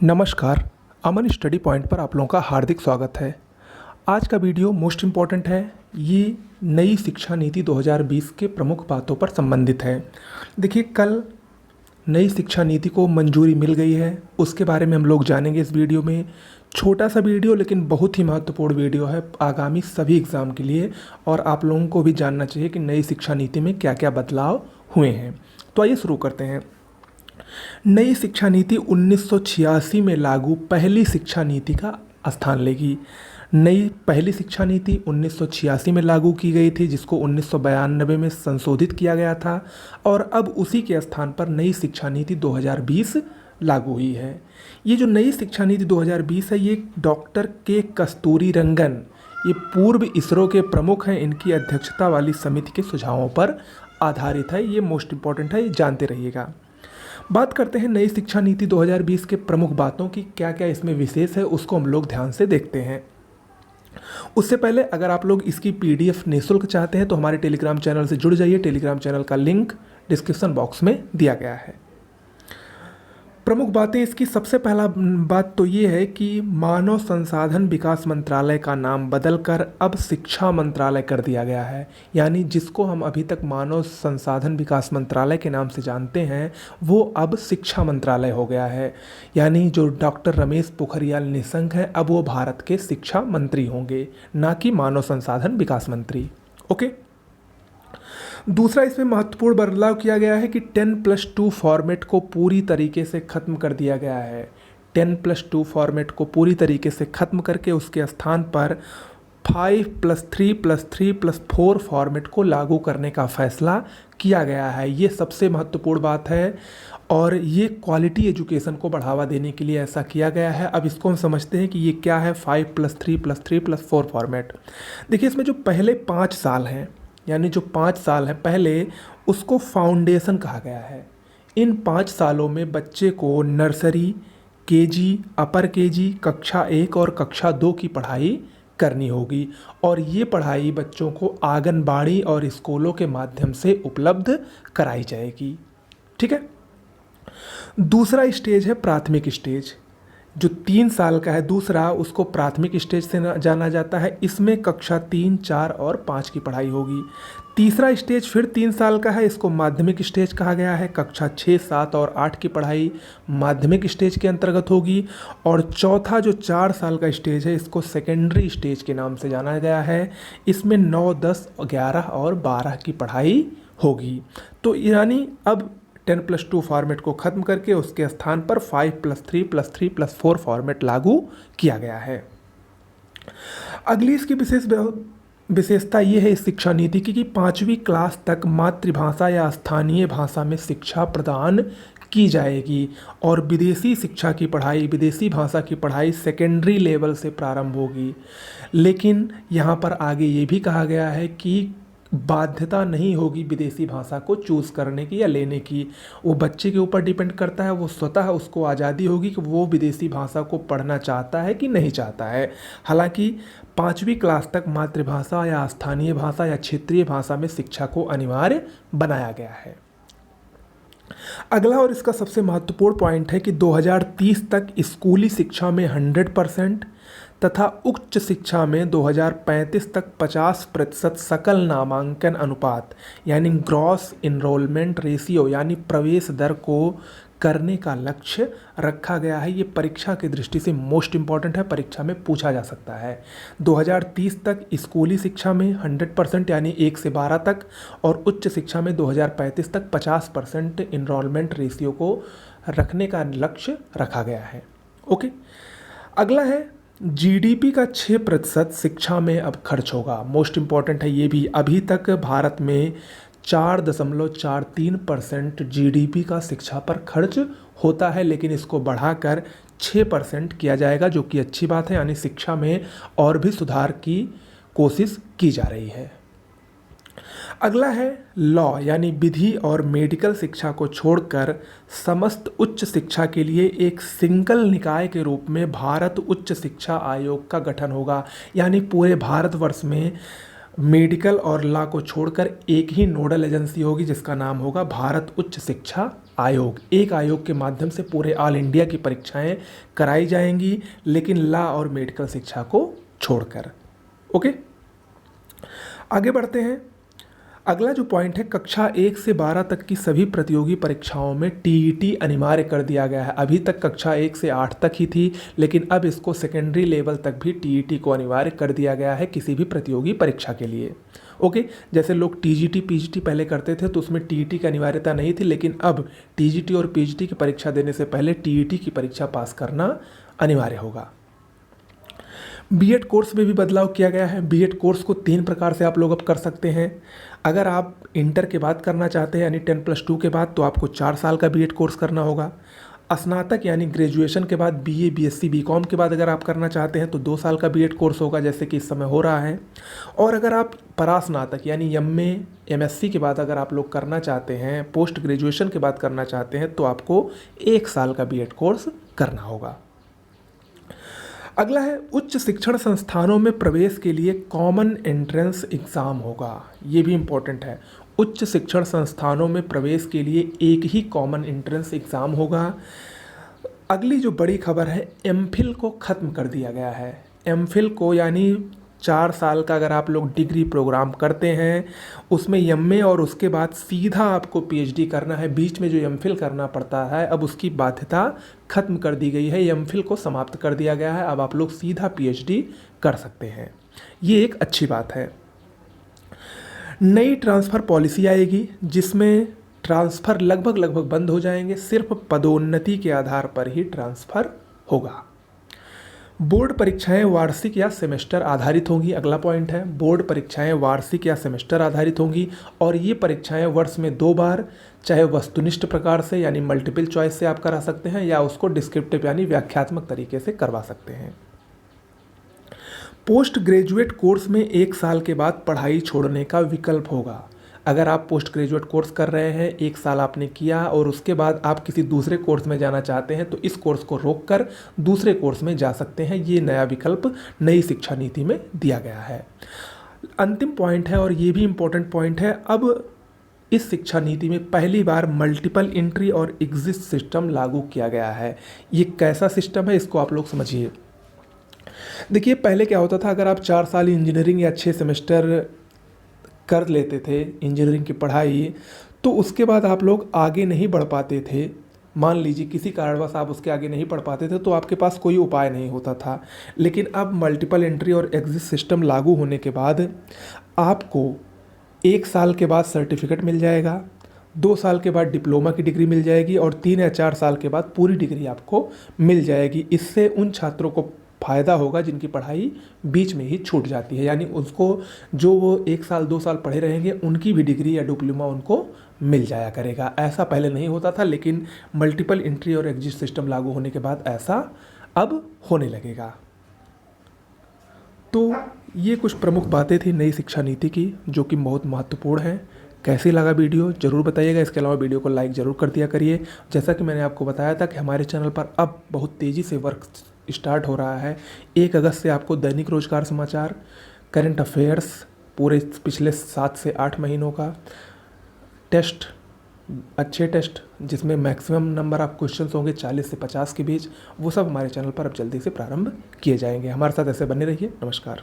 नमस्कार। अमन study point पर आप लोगों का हार्दिक स्वागत है। आज का वीडियो मोस्ट इम्पॉर्टेंट है। ये नई शिक्षा नीति 2020 के प्रमुख बातों पर संबंधित है। देखिए, कल नई शिक्षा नीति को मंजूरी मिल गई है, उसके बारे में हम लोग जानेंगे इस वीडियो में। छोटा सा वीडियो लेकिन बहुत ही महत्वपूर्ण वीडियो है आगामी सभी एग्ज़ाम के लिए, और आप लोगों को भी जानना चाहिए कि नई शिक्षा नीति में क्या क्या बदलाव हुए हैं। तो आइए शुरू करते हैं। नई शिक्षा नीति 1986 में लागू पहली शिक्षा नीति का स्थान लेगी। नई पहली शिक्षा नीति 1986 में लागू की गई थी, जिसको 1992 में संशोधित किया गया था, और अब उसी के स्थान पर नई शिक्षा नीति 2020 लागू हुई है। ये जो नई शिक्षा नीति 2020 है, ये डॉक्टर के कस्तूरीरंगन, ये पूर्व इसरो के प्रमुख हैं, इनकी अध्यक्षता वाली समिति के सुझावों पर आधारित है। ये मोस्ट इम्पॉर्टेंट है, ये जानते रहिएगा। बात करते हैं नई शिक्षा नीति 2020 के प्रमुख बातों की, क्या क्या इसमें विशेष है उसको हम लोग ध्यान से देखते हैं। उससे पहले अगर आप लोग इसकी पीडीएफ निःशुल्क चाहते हैं तो हमारे टेलीग्राम चैनल से जुड़ जाइए। टेलीग्राम चैनल का लिंक डिस्क्रिप्शन बॉक्स में दिया गया है। प्रमुख बातें इसकी, सबसे पहला बात तो ये है कि मानव संसाधन विकास मंत्रालय का नाम बदलकर अब शिक्षा मंत्रालय कर दिया गया है। यानी जिसको हम अभी तक मानव संसाधन विकास मंत्रालय के नाम से जानते हैं, वो अब शिक्षा मंत्रालय हो गया है। यानी जो डॉक्टर रमेश पोखरियाल निशंक हैं, अब वो भारत के शिक्षा मंत्री होंगे, ना कि मानव संसाधन विकास मंत्री। ओके। दूसरा इसमें महत्वपूर्ण बदलाव किया गया है कि 10+2 फॉर्मेट को पूरी तरीके से ख़त्म कर दिया गया है। 10+2 फॉर्मेट को पूरी तरीके से ख़त्म करके उसके स्थान पर 5+3+3+4 फॉर्मेट को लागू करने का फैसला किया गया है। ये सबसे महत्वपूर्ण बात है, और ये क्वालिटी एजुकेशन को बढ़ावा देने के लिए ऐसा किया गया है। अब इसको हम समझते हैं कि ये क्या है 5+3+3+4 फॉर्मेट। देखिए, इसमें जो पहले 5 साल हैं, यानी जो 5 साल है पहले, उसको फाउंडेशन कहा गया है। इन 5 सालों में बच्चे को नर्सरी, केजी, अपर केजी, कक्षा 1 और कक्षा 2 की पढ़ाई करनी होगी, और ये पढ़ाई बच्चों को आंगनबाड़ी और स्कूलों के माध्यम से उपलब्ध कराई जाएगी। ठीक है। दूसरा स्टेज है प्राथमिक स्टेज, जो 3 साल का है। दूसरा, उसको प्राथमिक स्टेज से जाना जाता है। इसमें कक्षा 3, 4 और 5 की पढ़ाई होगी। तीसरा स्टेज फिर 3 साल का है, इसको माध्यमिक स्टेज कहा गया है। कक्षा 6, 7 और 8 की पढ़ाई माध्यमिक स्टेज के अंतर्गत होगी। और चौथा जो 4 साल का स्टेज है, इसको सेकेंडरी स्टेज के नाम से जाना गया है। इसमें 9, 10, 11 और 12 की पढ़ाई होगी। तो यानी अब 10+2 फॉर्मेट को ख़त्म करके उसके स्थान पर 5+3+3+4 फॉर्मेट लागू किया गया है। अगली इसकी विशेषता ये है इस शिक्षा नीति की कि 5वीं क्लास तक मातृभाषा या स्थानीय भाषा में शिक्षा प्रदान की जाएगी, और विदेशी शिक्षा की पढ़ाई, विदेशी भाषा की पढ़ाई सेकेंडरी लेवल से प्रारंभ होगी। लेकिन यहाँ पर आगे ये भी कहा गया है कि बाध्यता नहीं होगी विदेशी भाषा को चूज़ करने की या लेने की। वो बच्चे के ऊपर डिपेंड करता है, वो स्वतः उसको आज़ादी होगी कि वो विदेशी भाषा को पढ़ना चाहता है कि नहीं चाहता है। हालांकि 5वीं क्लास तक मातृभाषा या स्थानीय भाषा या क्षेत्रीय भाषा में शिक्षा को अनिवार्य बनाया गया है। अगला और इसका सबसे महत्वपूर्ण पॉइंट है कि 2030 तक स्कूली शिक्षा में 100% तथा उच्च शिक्षा में 2035 तक 50% सकल नामांकन अनुपात, यानी ग्रॉस इनरोलमेंट रेशियो, यानी प्रवेश दर को करने का लक्ष्य रखा गया है। ये परीक्षा की दृष्टि से मोस्ट इम्पॉर्टेंट है, परीक्षा में पूछा जा सकता है। 2030 तक स्कूली शिक्षा में 100% यानी 1 से 12 तक, और उच्च शिक्षा में 2035 तक 50% इनरोलमेंट रेशियो को रखने का लक्ष्य रखा गया है। ओके। अगला है जीडीपी का 6% शिक्षा में अब खर्च होगा। मोस्ट इम्पॉर्टेंट है ये भी। अभी तक भारत में 4.43% जीडीपी का शिक्षा पर खर्च होता है, लेकिन इसको बढ़ाकर 6% किया जाएगा, जो कि अच्छी बात है। यानी शिक्षा में और भी सुधार की कोशिश की जा रही है। अगला है लॉ, यानी विधि और मेडिकल शिक्षा को छोड़कर समस्त उच्च शिक्षा के लिए एक सिंगल निकाय के रूप में भारत उच्च शिक्षा आयोग का गठन होगा। यानी पूरे भारतवर्ष में मेडिकल और लॉ को छोड़कर एक ही नोडल एजेंसी होगी, जिसका नाम होगा भारत उच्च शिक्षा आयोग, एक आयोग के माध्यम से पूरे ऑल इंडिया की परीक्षाएं कराई जाएंगी, लेकिन लॉ और मेडिकल शिक्षा को छोड़कर। ओके, आगे बढ़ते हैं। अगला जो पॉइंट है, कक्षा 1 से 12 तक की सभी प्रतियोगी परीक्षाओं में टीईटी अनिवार्य कर दिया गया है। अभी तक कक्षा 1 से 8 तक ही थी, लेकिन अब इसको सेकेंडरी लेवल तक भी टीईटी को अनिवार्य कर दिया गया है किसी भी प्रतियोगी परीक्षा के लिए। ओके, जैसे लोग टीजीटी पीजीटी पहले करते थे तो उसमें टीईटी की अनिवार्यता नहीं थी, लेकिन अब टीजीटी और पीजीटी की परीक्षा देने से पहले टीईटी की परीक्षा पास करना अनिवार्य होगा। बीएड कोर्स में भी बदलाव किया गया है। बीएड कोर्स को 3 प्रकार से आप लोग अब कर सकते हैं। अगर आप इंटर के बाद करना चाहते हैं यानी 10+2 के बाद, तो आपको 4 साल का बीएड कोर्स करना होगा। स्नातक यानी ग्रेजुएशन के बाद बीए बीएससी बीकॉम के बाद अगर आप करना चाहते हैं तो 2 साल का बीएड कोर्स होगा, जैसे कि इस समय हो रहा है। और अगर आप परास्नातक यानी एमए एमएससी के बाद अगर आप लोग करना चाहते हैं, पोस्ट ग्रेजुएशन के बाद करना चाहते हैं, तो आपको 1 साल का बीएड कोर्स करना होगा। अगला है, उच्च शिक्षण संस्थानों में प्रवेश के लिए कॉमन एंट्रेंस एग्ज़ाम होगा। ये भी इम्पोर्टेंट है। उच्च शिक्षण संस्थानों में प्रवेश के लिए एक ही कॉमन एंट्रेंस एग्ज़ाम होगा। अगली जो बड़ी खबर है, एमफिल को ख़त्म कर दिया गया है। एमफिल को यानी 4 साल का अगर आप लोग डिग्री प्रोग्राम करते हैं, उसमें एमए और उसके बाद सीधा आपको पीएचडी करना है, बीच में जो एमफिल करना पड़ता है, अब उसकी बाध्यता खत्म कर दी गई है। एमफिल को समाप्त कर दिया गया है, अब आप लोग सीधा पीएचडी कर सकते हैं। ये एक अच्छी बात है। नई ट्रांसफ़र पॉलिसी आएगी जिसमें ट्रांसफ़र लगभग बंद हो जाएंगे, सिर्फ पदोन्नति के आधार पर ही ट्रांसफ़र होगा। बोर्ड परीक्षाएं वार्षिक या सेमेस्टर आधारित होंगी। अगला पॉइंट है, बोर्ड परीक्षाएं वार्षिक या सेमेस्टर आधारित होंगी और ये परीक्षाएं वर्ष में 2 बार, चाहे वस्तुनिष्ठ प्रकार से यानी मल्टीपल चॉइस से आप करा सकते हैं, या उसको डिस्क्रिप्टिव यानी व्याख्यात्मक तरीके से करवा सकते हैं। पोस्ट ग्रेजुएट कोर्स में 1 साल के बाद पढ़ाई छोड़ने का विकल्प होगा। अगर आप पोस्ट ग्रेजुएट कोर्स कर रहे हैं, 1 साल आपने किया और उसके बाद आप किसी दूसरे कोर्स में जाना चाहते हैं, तो इस कोर्स को रोककर दूसरे कोर्स में जा सकते हैं। ये नया विकल्प नई शिक्षा नीति में दिया गया है। अंतिम पॉइंट है और ये भी इम्पोर्टेंट पॉइंट है, अब इस शिक्षा नीति में पहली बार मल्टीपल एंट्री और एग्जिट सिस्टम लागू किया गया है। ये कैसा सिस्टम है, इसको आप लोग समझिए। देखिए, पहले क्या होता था, अगर आप 4 साल इंजीनियरिंग या 6 सेमेस्टर कर लेते थे इंजीनियरिंग की पढ़ाई, तो उसके बाद आप लोग आगे नहीं बढ़ पाते थे। मान लीजिए किसी कारणवश आप उसके आगे नहीं पढ़ पाते थे, तो आपके पास कोई उपाय नहीं होता था। लेकिन अब मल्टीपल एंट्री और एग्जिट सिस्टम लागू होने के बाद आपको 1 साल के बाद सर्टिफिकेट मिल जाएगा, 2 साल के बाद डिप्लोमा की डिग्री मिल जाएगी और 3 या 4 साल के बाद पूरी डिग्री आपको मिल जाएगी। इससे उन छात्रों को फ़ायदा होगा जिनकी पढ़ाई बीच में ही छूट जाती है, यानी उसको जो वो 1 साल 2 साल पढ़े रहेंगे उनकी भी डिग्री या डिप्लोमा उनको मिल जाया करेगा। ऐसा पहले नहीं होता था, लेकिन मल्टीपल एंट्री और एग्जिट सिस्टम लागू होने के बाद ऐसा अब होने लगेगा। तो ये कुछ प्रमुख बातें थी नई शिक्षा नीति की, जो कि बहुत महत्वपूर्ण है। कैसे लगा वीडियो ज़रूर बताइएगा। इसके अलावा वीडियो को लाइक ज़रूर कर दिया करिए। जैसा कि मैंने आपको बताया था कि हमारे चैनल पर अब बहुत तेज़ी से वर्क स्टार्ट हो रहा है। 1 अगस्त से आपको दैनिक रोजगार समाचार, करंट अफेयर्स, पूरे पिछले 7 से 8 महीनों का टेस्ट, अच्छे टेस्ट जिसमें मैक्सिमम नंबर ऑफ क्वेश्चंस होंगे 40 से 50 के बीच, वो सब हमारे चैनल पर अब जल्दी से प्रारंभ किए जाएंगे। हमारे साथ ऐसे बने रहिए। नमस्कार।